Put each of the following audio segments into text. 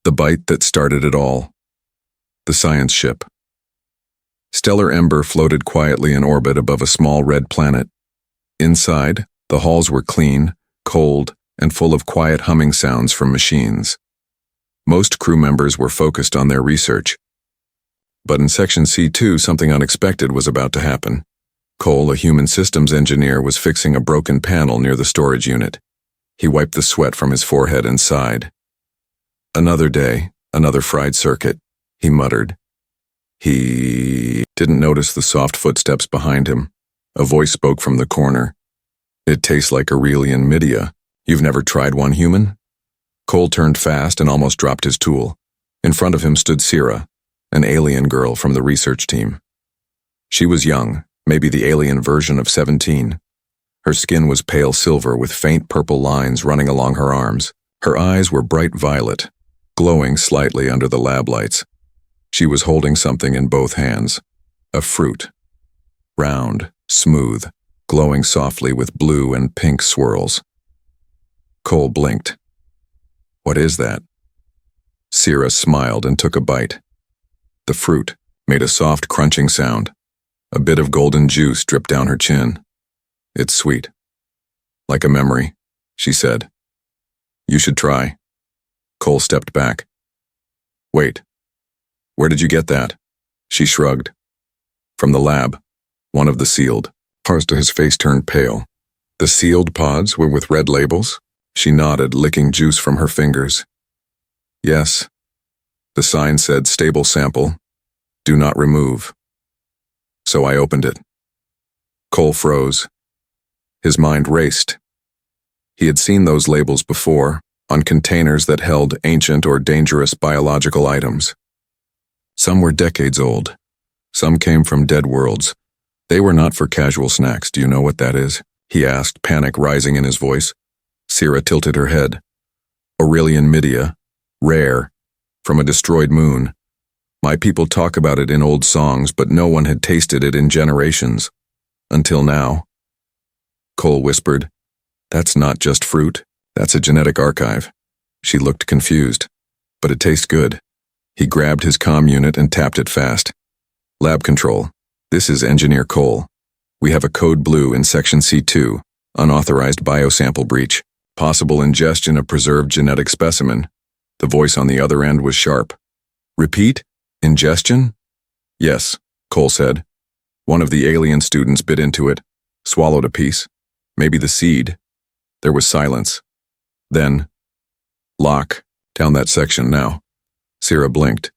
The bite that started it all. The science ship. Stellar Ember floated quietly in orbit above a small red planet. Inside, the halls were clean, cold, and full of quiet humming sounds from machines. Most crew members were focused on their research. But in Section C2, something unexpected was about to happen. Cole, a human systems engineer, was fixing a broken panel near the storage unit. He wiped the sweat from his forehead and sighed. Another day, another fried circuit, he muttered. He didn't notice the soft footsteps behind him. A voice spoke from the corner. It tastes like Aurelian Midia. You've never tried one, human? Cole turned fast and almost dropped his tool. In front of him stood Sierra, an alien girl from the research team. She was young, maybe the alien version of 17. Her skin was pale silver with faint purple lines running along her arms. Her eyes were bright violet, glowing slightly under the lab lights. She was holding something in both hands. A fruit. Round, smooth, glowing softly with blue and pink swirls. Cole blinked. What is that? Sierra smiled and took a bite. The fruit made a soft crunching sound. A bit of golden juice dripped down her chin. It's sweet. Like a memory, she said. You should try. Cole stepped back. Wait. Where did you get that? She shrugged. From the lab. One of the sealed. His face turned pale. The sealed pods were with red labels? She nodded, licking juice from her fingers. Yes. The sign said stable sample. Do not remove. So I opened it. Cole froze. His mind raced. He had seen those labels before, on containers that held ancient or dangerous biological items. Some were decades old. Some came from dead worlds. They were not for casual snacks. Do you know what that is? He asked, panic rising in his voice. Sierra tilted her head. Aurelian Midia, rare, from a destroyed moon. My people talk about it in old songs, but no one had tasted it in generations. Until now. Cole whispered, That's not just fruit, that's a genetic archive. She looked confused. But it tastes good. He grabbed his comm unit and tapped it fast. Lab control. This is Engineer Cole. We have a code blue in Section C2, unauthorized biosample breach, possible ingestion of preserved genetic specimen. The voice on the other end was sharp. Repeat? Ingestion? Yes, Cole said. One of the alien students bit into it, swallowed a piece. Maybe the seed. There was silence. Then, lock down that section now. Sierra blinked.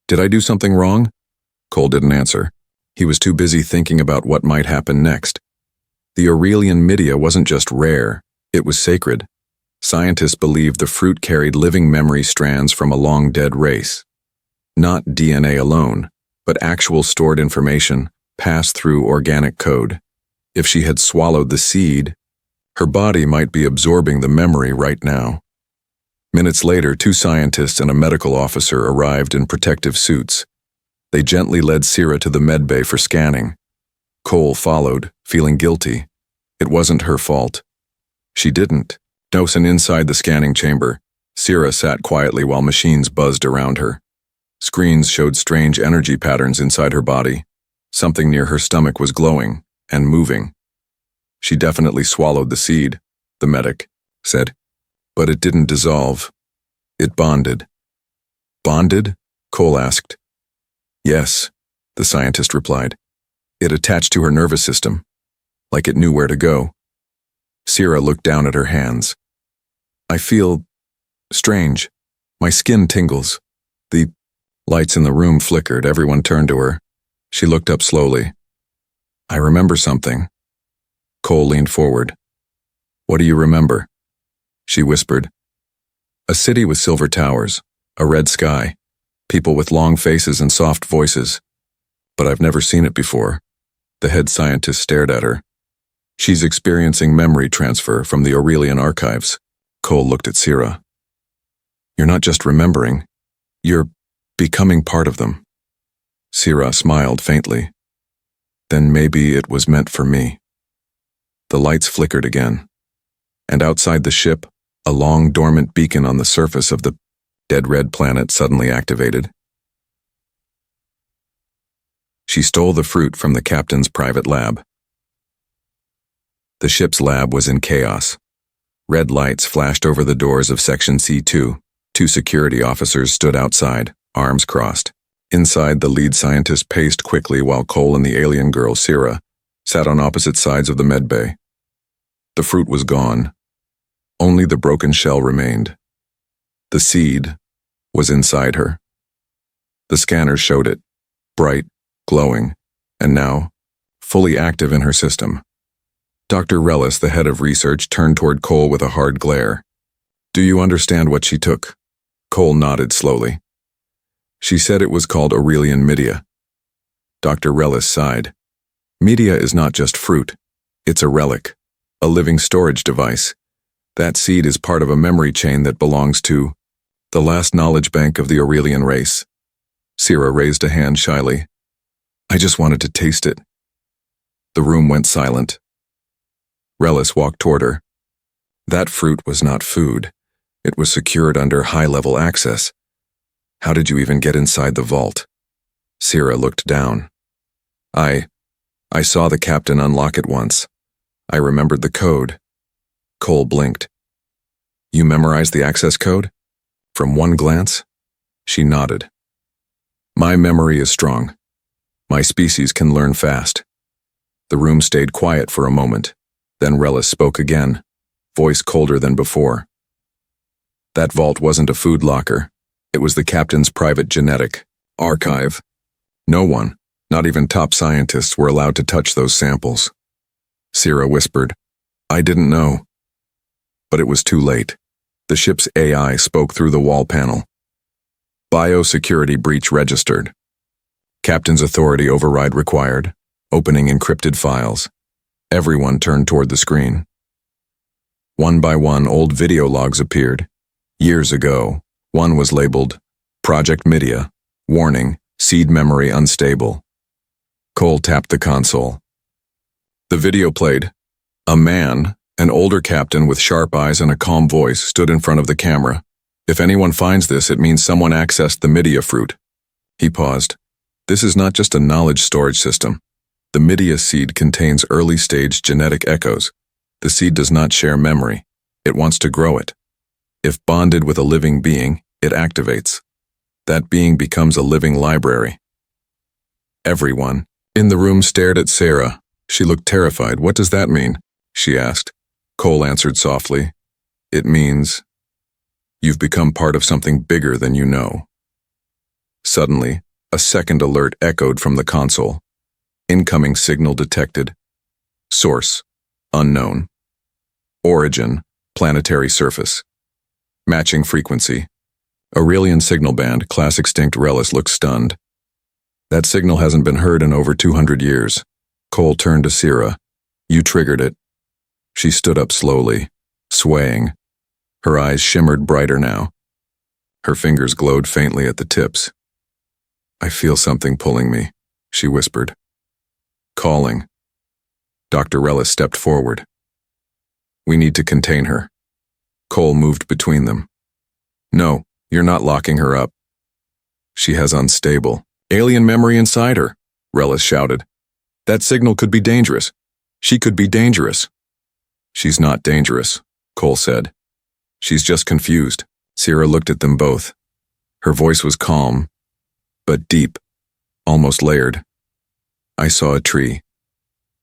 Did I do something wrong? Cole didn't answer. He was too busy thinking about what might happen next. The Aurelian Midia wasn't just rare, it was sacred. Scientists believed the fruit carried living memory strands from a long-dead race. Not DNA alone, but actual stored information passed through organic code. If she had swallowed the seed, her body might be absorbing the memory right now. Minutes later, 2 scientists and a medical officer arrived in protective suits. They gently led Sierra to the medbay for scanning. Cole followed, feeling guilty. It wasn't her fault. She didn't. And inside the scanning chamber, Sierra sat quietly while machines buzzed around her. Screens showed strange energy patterns inside her body. Something near her stomach was glowing and moving. She definitely swallowed the seed, the medic said. But it didn't dissolve. It bonded. Bonded? Cole asked. Yes, the scientist replied. It attached to her nervous system, like it knew where to go. Sierra looked down at her hands. I feel strange. My skin tingles. The lights in the room flickered. Everyone turned to her. She looked up slowly. I remember something. Cole leaned forward. What do you remember? She whispered. A city with silver towers, a red sky, people with long faces and soft voices. But I've never seen it before. The head scientist stared at her. She's experiencing memory transfer from the Aurelian archives. Cole looked at Sierra. You're not just remembering, you're becoming part of them. Sierra smiled faintly. Then maybe it was meant for me. The lights flickered again, and outside the ship, a long dormant beacon on the surface of the Dead red planet suddenly activated. She stole the fruit from the captain's private lab. The ship's lab was in chaos. Red lights flashed over the doors of Section C2. Two security officers stood outside, arms crossed. Inside, the lead scientist paced quickly while Cole and the alien girl, Sierra, sat on opposite sides of the medbay. The fruit was gone. Only the broken shell remained. The seed was inside her. The scanners showed it, bright, glowing, and now, fully active in her system. Dr. Rellis, the head of research, turned toward Cole with a hard glare. "Do you understand what she took?" Cole nodded slowly. "She said it was called Aurelian media." Dr. Rellis sighed. "Media is not just fruit. It's a relic, a living storage device. That seed is part of a memory chain that belongs to the last knowledge bank of the Aurelian race." Sierra raised a hand shyly. "I just wanted to taste it." The room went silent. Rellis walked toward her. "That fruit was not food. It was secured under high-level access. How did you even get inside the vault?" Sierra looked down. I saw the captain unlock it once. I remembered the code." Cole blinked. "You memorized the access code?" "From one glance?" She nodded. "My memory is strong. My species can learn fast." The room stayed quiet for a moment. Then Rellis spoke again, voice colder than before. "That vault wasn't a food locker. It was the captain's private genetic archive. No one, not even top scientists, were allowed to touch those samples." Sierra whispered, "I didn't know." But it was too late. The ship's AI spoke through the wall panel. "Biosecurity breach registered. Captain's authority override required. Opening encrypted files." Everyone turned toward the screen. One by one, old video logs appeared. Years ago, one was labeled Project Media, warning, seed memory unstable. Cole tapped the console. The video played. A man, an older captain with sharp eyes and a calm voice, stood in front of the camera. "If anyone finds this, it means someone accessed the media fruit." He paused. "This is not just a knowledge storage system. The media seed contains early-stage genetic echoes. The seed does not share memory. It wants to grow it. If bonded with a living being, it activates. That being becomes a living library." Everyone in the room stared at Sarah. She looked terrified. "What does that mean?" she asked. Cole answered softly. "It means you've become part of something bigger than you know." Suddenly, a second alert echoed from the console. Incoming signal detected. Source, unknown. Origin, planetary surface. Matching frequency. Aurelian signal band, class extinct. Rellis looked stunned. "That signal hasn't been heard in over 200 years. Cole turned to Sierra. "You triggered it." She stood up slowly, swaying. Her eyes shimmered brighter now. Her fingers glowed faintly at the tips. "I feel something pulling me," she whispered. "Calling." Dr. Rellis stepped forward. "We need to contain her." Cole moved between them. "No, you're not locking her up." "She has unstable alien memory inside her," Rellis shouted. "That signal could be dangerous. She could be dangerous." "She's not dangerous," Cole said. "She's just confused." Sierra looked at them both. Her voice was calm, but deep, almost layered. "I saw a tree,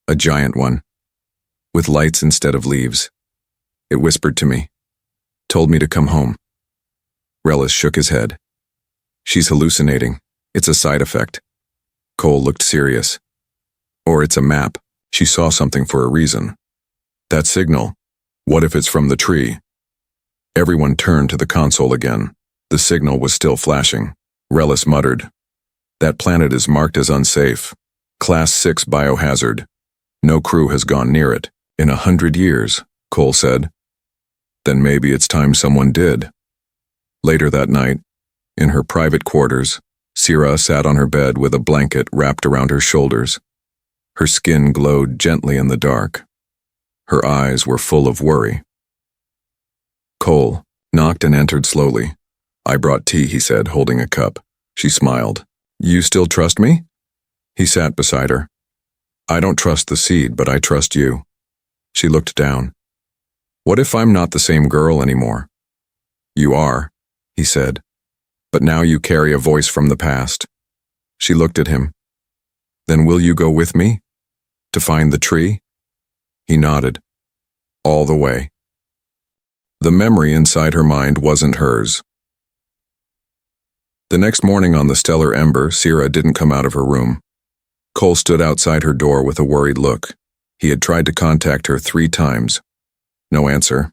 a giant one, with lights instead of leaves. It whispered to me, told me to come home." Rellis shook his head. "She's hallucinating. It's a side effect." Cole looked serious. "Or it's a map. She saw something for a reason." "That signal, what if it's from the tree?" Everyone turned to the console again. The signal was still flashing. Rellis muttered, "That planet is marked as unsafe. Class 6 biohazard. No crew has gone near it in 100 years, Cole said. "Then maybe it's time someone did." Later that night, in her private quarters, Sierra sat on her bed with a blanket wrapped around her shoulders. Her skin glowed gently in the dark. Her eyes were full of worry. Cole knocked and entered slowly. I brought tea, he said, holding a cup. She smiled. You still trust me? He sat beside her. I don't trust the seed, but I trust you. She looked down. What if I'm not the same girl anymore? You are, he said, but now you carry a voice from the past. She looked at him. Then will you go with me? To find the tree? He nodded. All the way. The memory inside her mind wasn't hers. The next morning on the stellar ember, Sierra didn't come out of her room. Cole stood outside her door with a worried look. He had tried to contact her 3 times. No answer.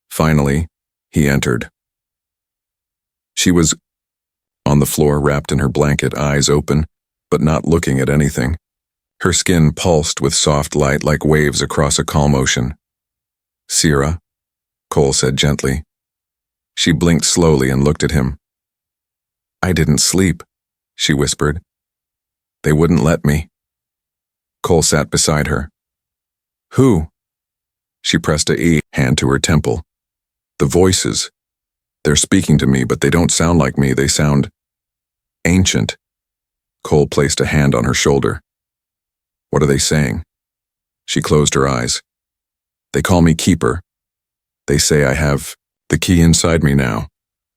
Finally, he entered. She was on the floor, wrapped in her blanket, eyes open, but not looking at anything. Her skin pulsed with soft light like waves across a calm ocean. Sierra, Cole said gently. She blinked slowly and looked at him. I didn't sleep, she whispered. They wouldn't let me. Cole sat beside her. Who? She pressed a hand to her temple. The voices. They're speaking to me, but they don't sound like me. They sound ancient. Cole placed a hand on her shoulder. What are they saying? She closed her eyes. They call me Keeper. They say I have the key inside me now,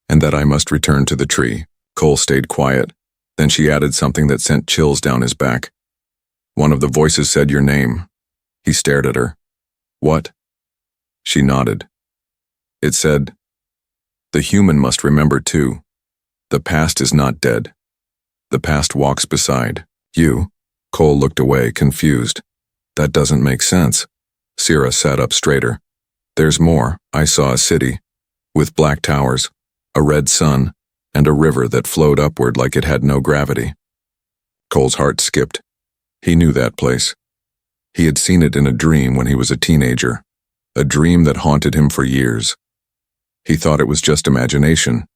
and that I must return to the tree. Cole stayed quiet. Then she added something that sent chills down his back. One of the voices said your name. He stared at her. What? She nodded. It said, the human must remember too. The past is not dead. The past walks beside you. Cole looked away, confused. That doesn't make sense. Sierra sat up straighter. There's more. I saw a city, with black towers, a red sun, and a river that flowed upward like it had no gravity. Cole's heart skipped. He knew that place. He had seen it in a dream when he was a teenager, a dream that haunted him for years. He thought it was just imagination.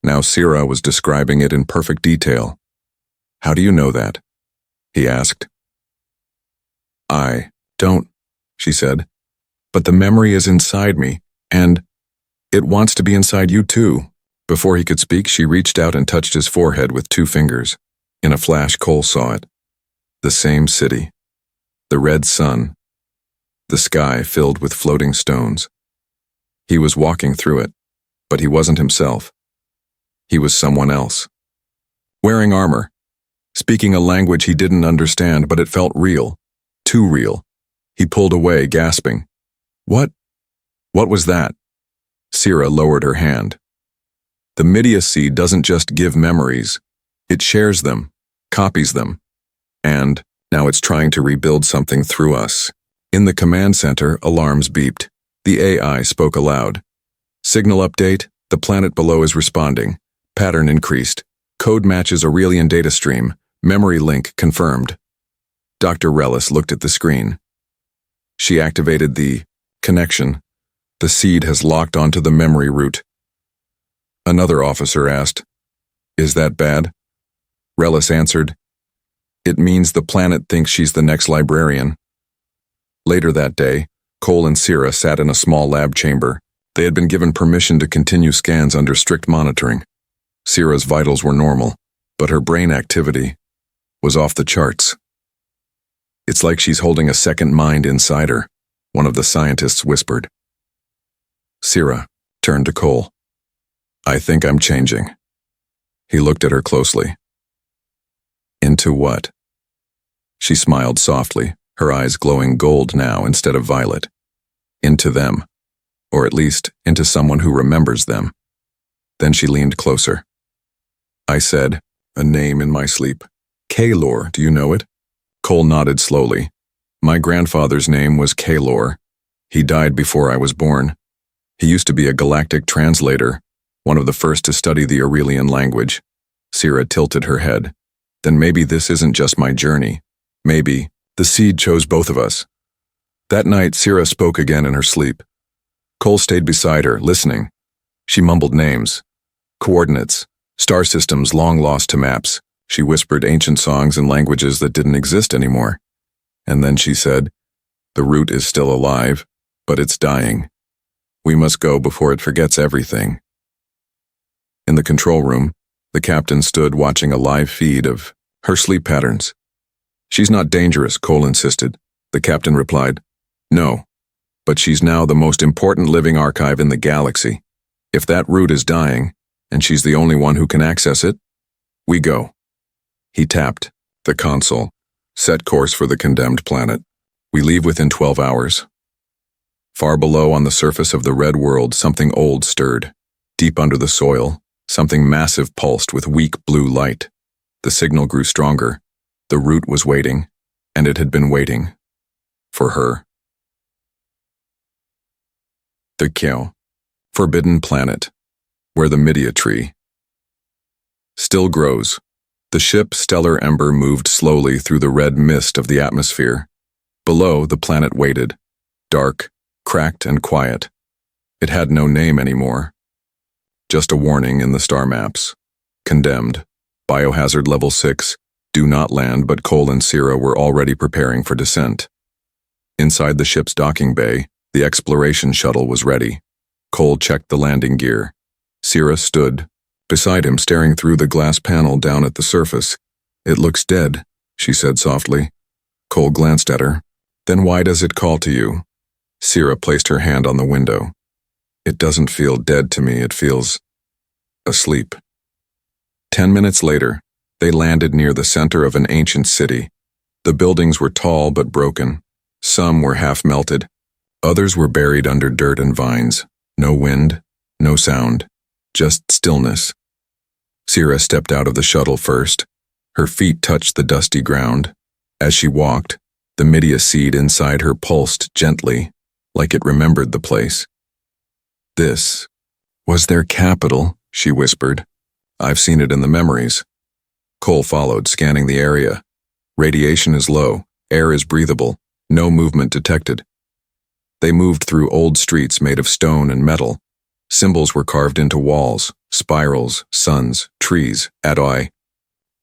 Now Sierra was describing it in perfect detail. How do you know that? He asked. I don't, she said. But the memory is inside me, and it wants to be inside you too. Before he could speak, she reached out and touched his forehead with 2 fingers. In a flash, Cole saw it. The same city. The red sun. The sky filled with floating stones. He was walking through it, but he wasn't himself. He was someone else. Wearing armor. Speaking a language he didn't understand, but it felt real. Too real. He pulled away, gasping. What? What was that? Sierra lowered her hand. The Midia seed doesn't just give memories. It shares them, copies them. And now it's trying to rebuild something through us. In the command center, alarms beeped. The AI spoke aloud. Signal update, the planet below is responding. Pattern increased. Code matches Aurelian data stream. Memory link confirmed. Dr. Relis looked at the screen. She activated the connection. The seed has locked onto the memory root. Another officer asked, Is that bad? Relis answered, It means the planet thinks she's the next librarian. Later that day, Cole and Sierra sat in a small lab chamber. They had been given permission to continue scans under strict monitoring. Sierra's vitals were normal, but her brain activity was off the charts. It's like she's holding a second mind inside her, one of the scientists whispered. Sierra turned to Cole. I think I'm changing. He looked at her closely. Into what? She smiled softly, her eyes glowing gold now instead of violet. Into them, or at least into someone who remembers them. Then she leaned closer. I said, a name in my sleep. Kaelor, do you know it? Cole nodded slowly. My grandfather's name was Kaelor. He died before I was born. He used to be a galactic translator, one of the first to study the Aurelian language. Sierra tilted her head. Then maybe this isn't just my journey. Maybe the seed chose both of us. That night, Sierra spoke again in her sleep. Cole stayed beside her, listening. She mumbled names, coordinates, star systems long lost to maps. She whispered ancient songs in languages that didn't exist anymore. And then she said, the root is still alive, but it's dying. We must go before it forgets everything. In the control room, the captain stood watching a live feed of her sleep patterns. "She's not dangerous," Cole insisted. The captain replied, "No, but she's now the most important living archive in the galaxy. If that root is dying, and she's the only one who can access it, we go." He tapped the console. "Set course for the condemned planet. We leave within 12 hours. Far below on the surface of the red world, something old stirred. Deep under the soil, something massive pulsed with weak blue light. The signal grew stronger. The root was waiting, and it had been waiting. For her. The Kyo, forbidden planet, where the Midia tree still grows. The ship Stellar Ember moved slowly through the red mist of the atmosphere. Below, the planet waited, dark, cracked, and quiet. It had no name anymore. Just a warning in the star maps. Condemned. Biohazard level 6. Do not land, but Cole and Sierra were already preparing for descent. Inside the ship's docking bay, the exploration shuttle was ready. Cole checked the landing gear. Sierra stood beside him, staring through the glass panel down at the surface. "It looks dead," she said softly. Cole glanced at her. "Then why does it call to you?" Sierra placed her hand on the window. "It doesn't feel dead to me, it feels asleep." 10 minutes later, they landed near the center of an ancient city. The buildings were tall but broken. Some were half melted. Others were buried under dirt and vines. No wind, no sound, just stillness. Sierra stepped out of the shuttle first. Her feet touched the dusty ground. As she walked, the Midia seed inside her pulsed gently, like it remembered the place. "This was their capital," she whispered. "I've seen it in the memories." Cole followed, scanning the area. Radiation is low, air is breathable, no movement detected. They moved through old streets made of stone and metal. Symbols were carved into walls, spirals, suns, trees, adoi.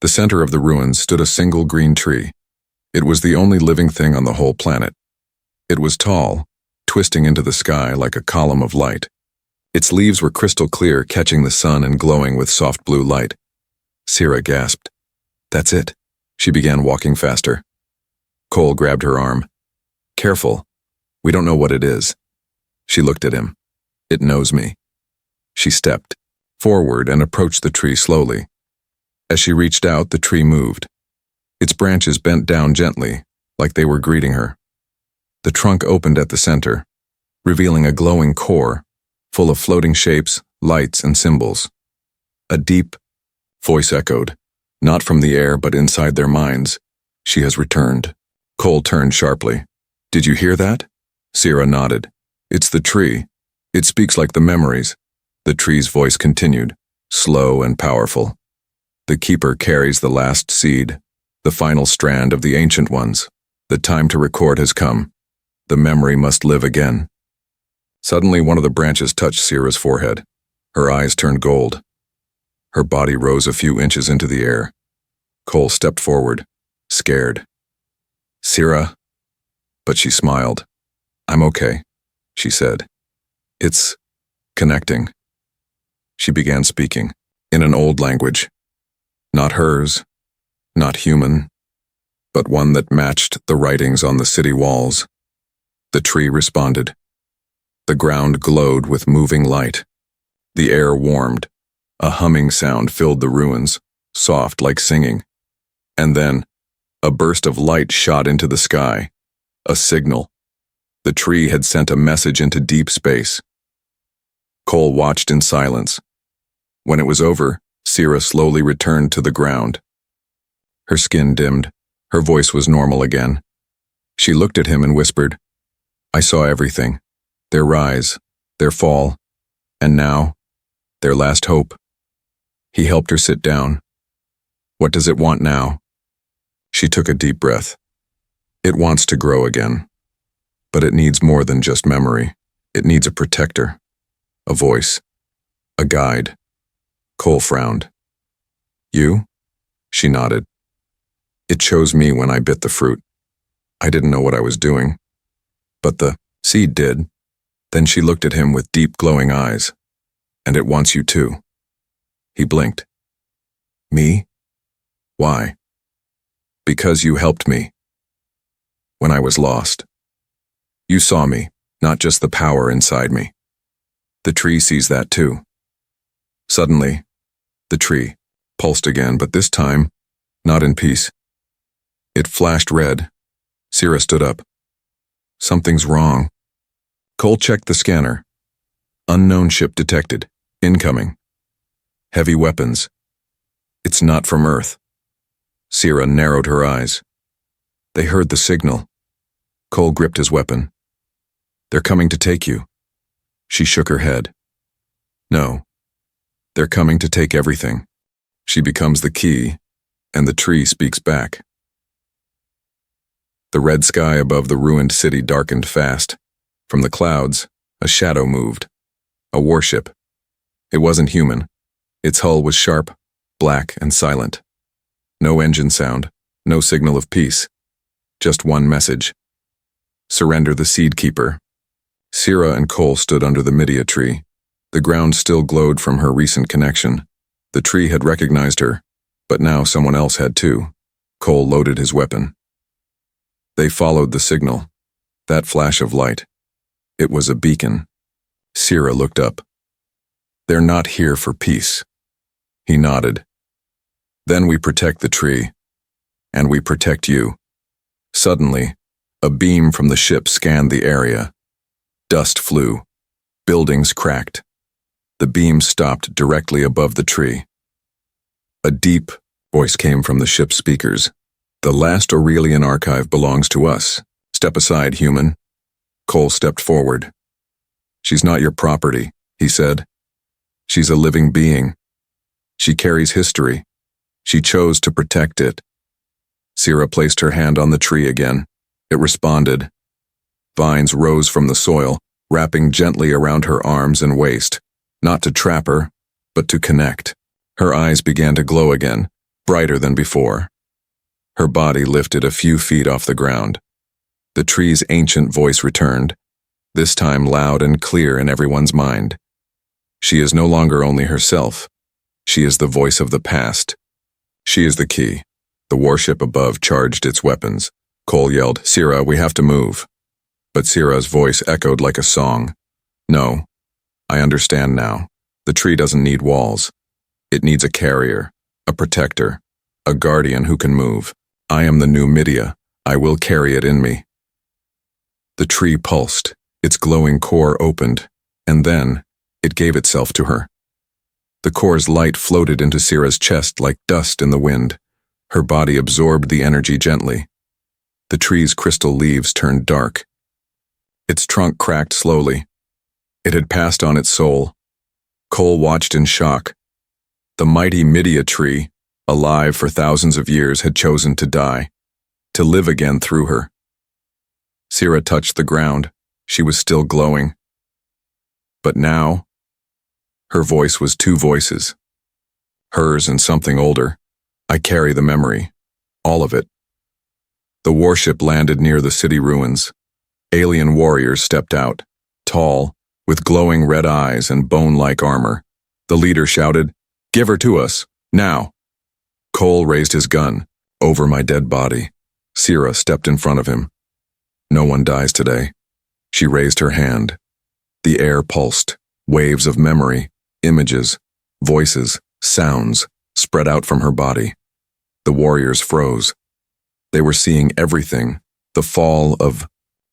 The center of the ruins stood a single green tree. It was the only living thing on the whole planet. It was tall, twisting into the sky like a column of light. Its leaves were crystal clear, catching the sun and glowing with soft blue light. Sierra gasped. "That's it." She began walking faster. Cole grabbed her arm. "Careful. We don't know what it is." She looked at him. "It knows me." She stepped forward and approached the tree slowly. As she reached out, the tree moved. Its branches bent down gently, like they were greeting her. The trunk opened at the center, revealing a glowing core, full of floating shapes, lights, and symbols. A deep voice echoed, not from the air but inside their minds. "She has returned." Cole turned sharply. "Did you hear that?" Sierra nodded. "It's the tree. It speaks like the memories." The tree's voice continued, slow and powerful. "The keeper carries the last seed, the final strand of the ancient ones. The time to record has come. The memory must live again." Suddenly, one of the branches touched Sierra's forehead. Her eyes turned gold. Her body rose a few inches into the air. Cole stepped forward, scared. "Sierra?" But she smiled. "I'm okay," she said. "It's connecting." She began speaking, in an old language. Not hers, not human, but one that matched the writings on the city walls. The tree responded. The ground glowed with moving light. The air warmed. A humming sound filled the ruins, soft like singing. And then, a burst of light shot into the sky. A signal. The tree had sent a message into deep space. Cole watched in silence. When it was over, Sierra slowly returned to the ground. Her skin dimmed. Her voice was normal again. She looked at him and whispered, "I saw everything. Their rise, their fall, and now, their last hope." He helped her sit down. "What does it want now?" She took a deep breath. "It wants to grow again. But it needs more than just memory. It needs a protector, a voice, a guide." Cole frowned. "You?" She nodded. "It chose me when I bit the fruit. I didn't know what I was doing. But the seed did." Then she looked at him with deep glowing eyes. "And it wants you too." He blinked. Me? Why? Because you helped me. When I was lost. You saw me, not just the power inside me. The tree sees that too. Suddenly, the tree pulsed again, but this time, not in peace. It flashed red. Sierra stood up. Something's wrong. Cole checked the scanner. Unknown ship detected. Incoming. Heavy weapons. It's not from Earth. Sierra narrowed her eyes. They heard the signal. Cole gripped his weapon. They're coming to take you. She shook her head. No. They're coming to take everything. She becomes the key, and the tree speaks back. The red sky above the ruined city darkened fast. From the clouds, a shadow moved. A warship. It wasn't human. Its hull was sharp, black, and silent. No engine sound, no signal of peace. Just one message. Surrender the Seed Keeper. Sierra and Cole stood under the Midia tree. The ground still glowed from her recent connection. The tree had recognized her, but now someone else had too. Cole loaded his weapon. They followed the signal. That flash of light. It was a beacon. Sierra looked up. They're not here for peace. He nodded. Then we protect the tree. And we protect you. Suddenly, a beam from the ship scanned the area. Dust flew. Buildings cracked. The beam stopped directly above the tree. A deep voice came from the ship's speakers. The last Aurelian archive belongs to us. Step aside, human. Cole stepped forward. She's not your property, he said. She's a living being. She carries history. She chose to protect it. Sierra placed her hand on the tree again. It responded. Vines rose from the soil, wrapping gently around her arms and waist, not to trap her, but to connect. Her eyes began to glow again, brighter than before. Her body lifted a few feet off the ground. The tree's ancient voice returned, this time loud and clear in everyone's mind. She is no longer only herself. She is the voice of the past. She is the key. The warship above charged its weapons. Cole yelled, Sierra, we have to move. But Sierra's voice echoed like a song. No, I understand now. The tree doesn't need walls. It needs a carrier, a protector, a guardian who can move. I am the new Midia. I will carry it in me. The tree pulsed, its glowing core opened, and then it gave itself to her. The core's light floated into Sierra's chest like dust in the wind. Her body absorbed the energy gently. The tree's crystal leaves turned dark. Its trunk cracked slowly. It had passed on its soul. Cole watched in shock. The mighty Midia tree, alive for thousands of years, had chosen to die, to live again through her. Sierra touched the ground. She was still glowing. But now, her voice was two voices. Hers and something older. I carry the memory. All of it. The warship landed near the city ruins. Alien warriors stepped out, tall, with glowing red eyes and bone-like armor. The leader shouted, Give her to us, now. Cole raised his gun, over my dead body. Sierra stepped in front of him. No one dies today. She raised her hand. The air pulsed, waves of memory, images, voices, sounds, spread out from her body. The warriors froze. They were seeing everything, the fall of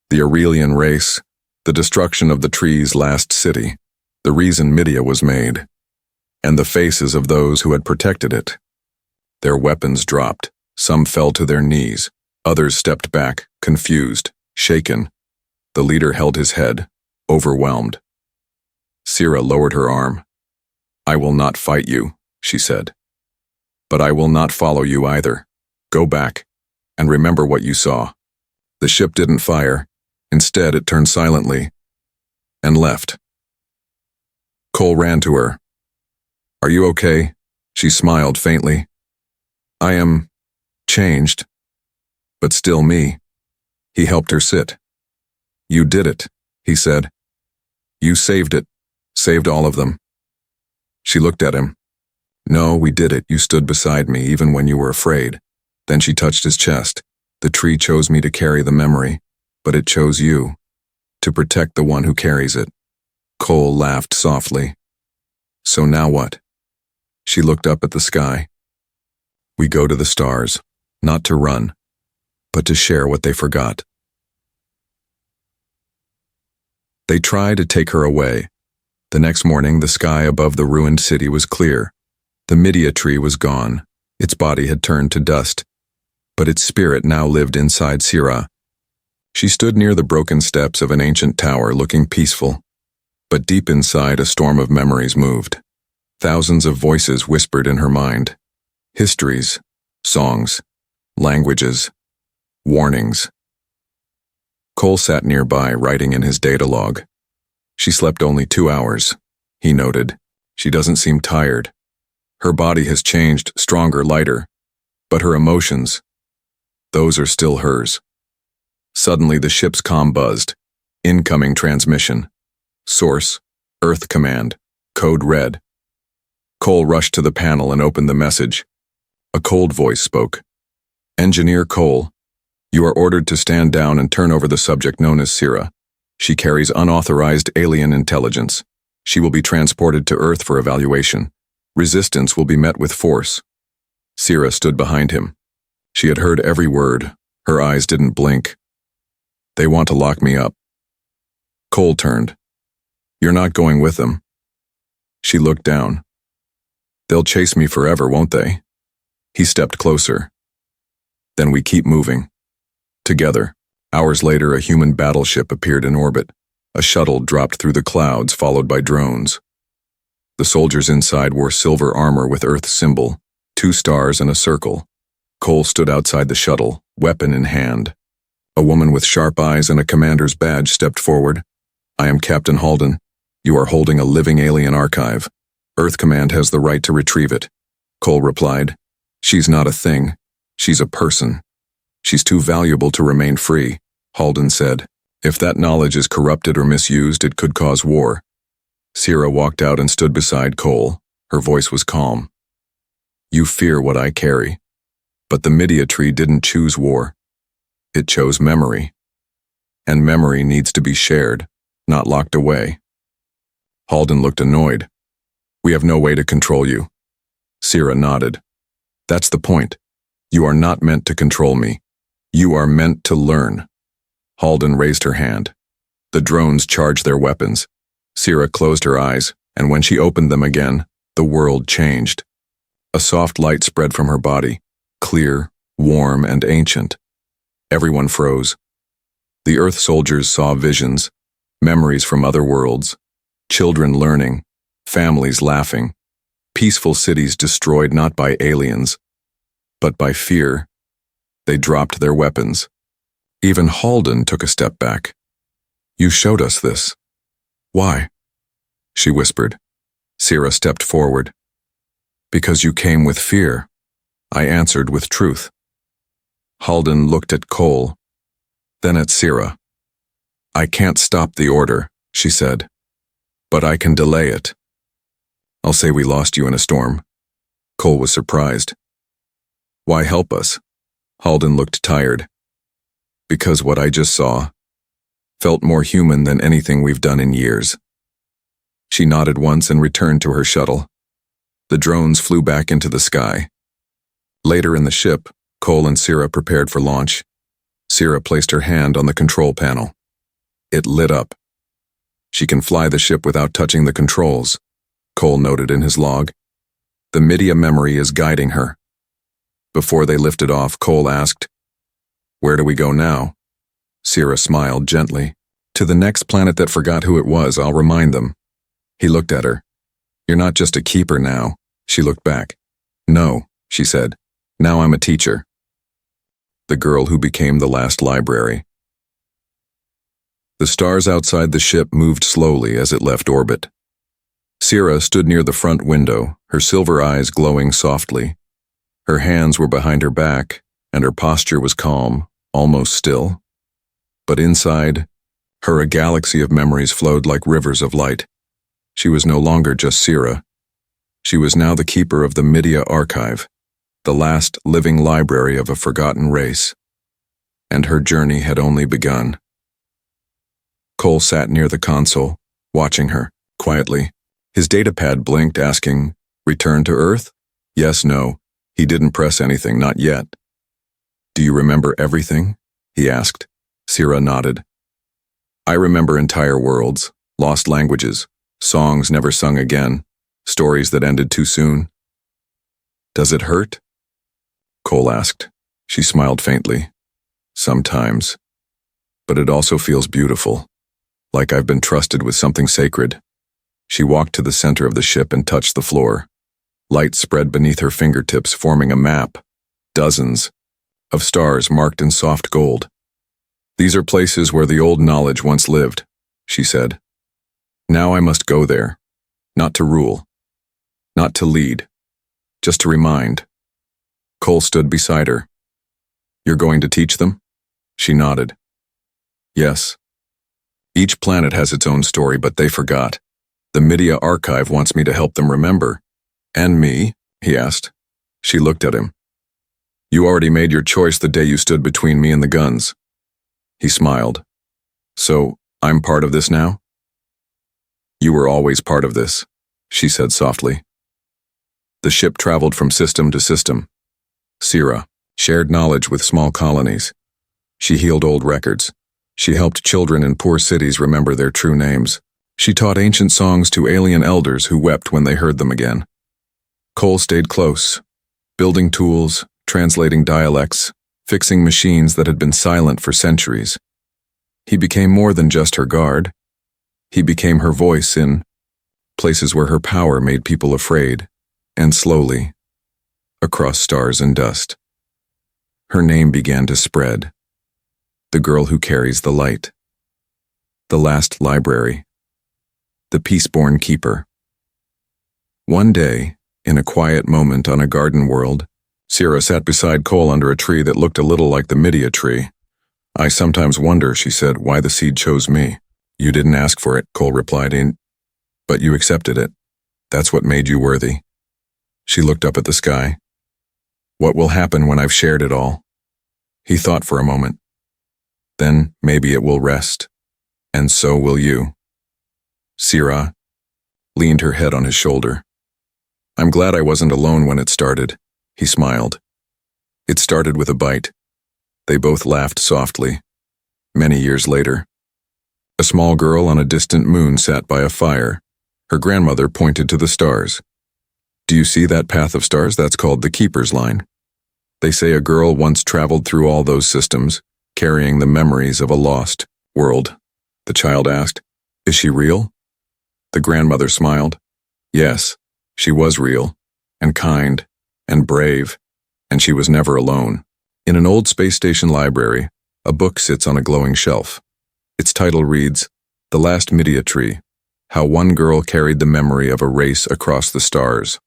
the Aurelian race, the destruction of the tree's last city, the reason Midia was made, and the faces of those who had protected it. Their weapons dropped. Some fell to their knees. Others stepped back, confused, shaken. The leader held his head, overwhelmed. Sierra lowered her arm. I will not fight you, she said. But I will not follow you either. Go back, and remember what you saw. The ship didn't fire. Instead, it turned silently and left. Cole ran to her. Are you okay? She smiled faintly. I am changed, but still me. He helped her sit. You did it, he said. You saved it, saved all of them. She looked at him. No, we did it. You stood beside me even when you were afraid. Then she touched his chest. The tree chose me to carry the memory, but it chose you, to protect the one who carries it. Cole laughed softly. So now what? She looked up at the sky. We go to the stars, not to run, but to share what they forgot. They tried to take her away. The next morning, the sky above the ruined city was clear. The Midia tree was gone. Its body had turned to dust, but its spirit now lived inside Sira. She stood near the broken steps of an ancient tower, looking peaceful. But deep inside, a storm of memories moved. Thousands of voices whispered in her mind. Histories, songs, languages, warnings. Cole sat nearby, writing in his data log. She slept only 2 hours, he noted. She doesn't seem tired. Her body has changed, stronger, lighter. But her emotions, those are still hers. Suddenly the ship's comm buzzed. Incoming transmission. Source, Earth Command, code red. Cole rushed to the panel and opened the message. A cold voice spoke. Engineer Cole, you are ordered to stand down and turn over the subject known as Sira. She carries unauthorized alien intelligence. She will be transported to Earth for evaluation. Resistance will be met with force. Sira stood behind him. She had heard every word. Her eyes didn't blink. They want to lock me up. Cole turned. You're not going with them. She looked down. They'll chase me forever, won't they? He stepped closer. Then we keep moving. Together. Hours later, a human battleship appeared in orbit. A shuttle dropped through the clouds, followed by drones. The soldiers inside wore silver armor with Earth's symbol, 2 stars and a circle. Cole stood outside the shuttle, weapon in hand. A woman with sharp eyes and a commander's badge stepped forward. I am Captain Halden. You are holding a living alien archive. Earth Command has the right to retrieve it. Cole replied. She's not a thing. She's a person. She's too valuable to remain free, Halden said. If that knowledge is corrupted or misused, it could cause war. Sira walked out and stood beside Cole. Her voice was calm. You fear what I carry. But the Midia tree didn't choose war. It chose memory. And memory needs to be shared, not locked away. Halden looked annoyed. We have no way to control you. Sira nodded. That's the point. You are not meant to control me. You are meant to learn. Halden raised her hand. The drones charged their weapons. Sira closed her eyes, and when she opened them again, the world changed. A soft light spread from her body, clear, warm, and ancient. Everyone froze. The Earth soldiers saw visions, memories from other worlds, children learning, families laughing, peaceful cities destroyed not by aliens, but by fear. They dropped their weapons. Even Halden took a step back. You showed us this. Why? She whispered. Sira stepped forward. Because you came with fear. I answered with truth. Halden looked at Cole, then at Sira. I can't stop the order, she said, but I can delay it. I'll say we lost you in a storm. Cole was surprised. Why help us? Halden looked tired. Because what I just saw felt more human than anything we've done in years. She nodded once and returned to her shuttle. The drones flew back into the sky. Later in the ship, Cole and Sira prepared for launch. Sira placed her hand on the control panel. It lit up. She can fly the ship without touching the controls, Cole noted in his log. The Midia memory is guiding her. Before they lifted off, Cole asked, Where do we go now? Sira smiled gently. To the next planet that forgot who it was, I'll remind them. He looked at her. You're not just a keeper now. She looked back. No, she said. Now I'm a teacher. The girl who became the last library. The stars outside the ship moved slowly as it left orbit. Sira stood near the front window, her silver eyes glowing softly. Her hands were behind her back, and her posture was calm, almost still. But inside, her a galaxy of memories flowed like rivers of light. She was no longer just Sira. She was now the keeper of the Media Archive, the last living library of a forgotten race. And her journey had only begun. Cole sat near the console, watching her, quietly. His datapad blinked, asking, "Return to Earth?" Yes, no. He didn't press anything, not yet. "Do you remember everything?" he asked. Sierra nodded. "I remember entire worlds, lost languages, songs never sung again, stories that ended too soon." "Does it hurt?" Cole asked. She smiled faintly. "Sometimes. But it also feels beautiful, like I've been trusted with something sacred." She walked to the center of the ship and touched the floor. Light spread beneath her fingertips, forming a map. Dozens of stars marked in soft gold. "These are places where the old knowledge once lived," she said. "Now I must go there, not to rule, not to lead, just to remind." Cole stood beside her. "You're going to teach them?" She nodded. "Yes. Each planet has its own story, but they forgot. The Media Archive wants me to help them remember." "And me?" he asked. She looked at him. "You already made your choice the day you stood between me and the guns." He smiled. "So, I'm part of this now?" "You were always part of this," she said softly. The ship traveled from system to system. Sierra shared knowledge with small colonies. She healed old records. She helped children in poor cities remember their true names. She taught ancient songs to alien elders who wept when they heard them again. Cole stayed close, building tools, translating dialects, fixing machines that had been silent for centuries. He became more than just her guard. He became her voice in places where her power made people afraid, and slowly, across stars and dust, her name began to spread. The girl who carries the light. The last library. The peaceborn keeper. One day, in a quiet moment on a garden world, Sierra sat beside Cole under a tree that looked a little like the Media tree. "I sometimes wonder," she said, "why the seed chose me." "You didn't ask for it," Cole replied, "but you accepted it. That's what made you worthy." She looked up at the sky. "What will happen when I've shared it all?" He thought for a moment. "Then maybe it will rest. And so will you." Sierra leaned her head on his shoulder. "I'm glad I wasn't alone when it started," he smiled. "It started with a bite." They both laughed softly. Many years later, a small girl on a distant moon sat by a fire. Her grandmother pointed to the stars. "Do you see that path of stars? That's called the Keeper's Line. They say a girl once traveled through all those systems, carrying the memories of a lost world." The child asked, "Is she real?" The grandmother smiled. "Yes, she was real, and kind, and brave, and she was never alone." In an old space station library, a book sits on a glowing shelf. Its title reads, "The Last Media Tree: How One Girl Carried the Memory of a Race Across the Stars."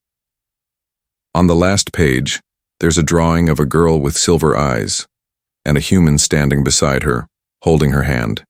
On the last page, there's a drawing of a girl with silver eyes, and a human standing beside her, holding her hand.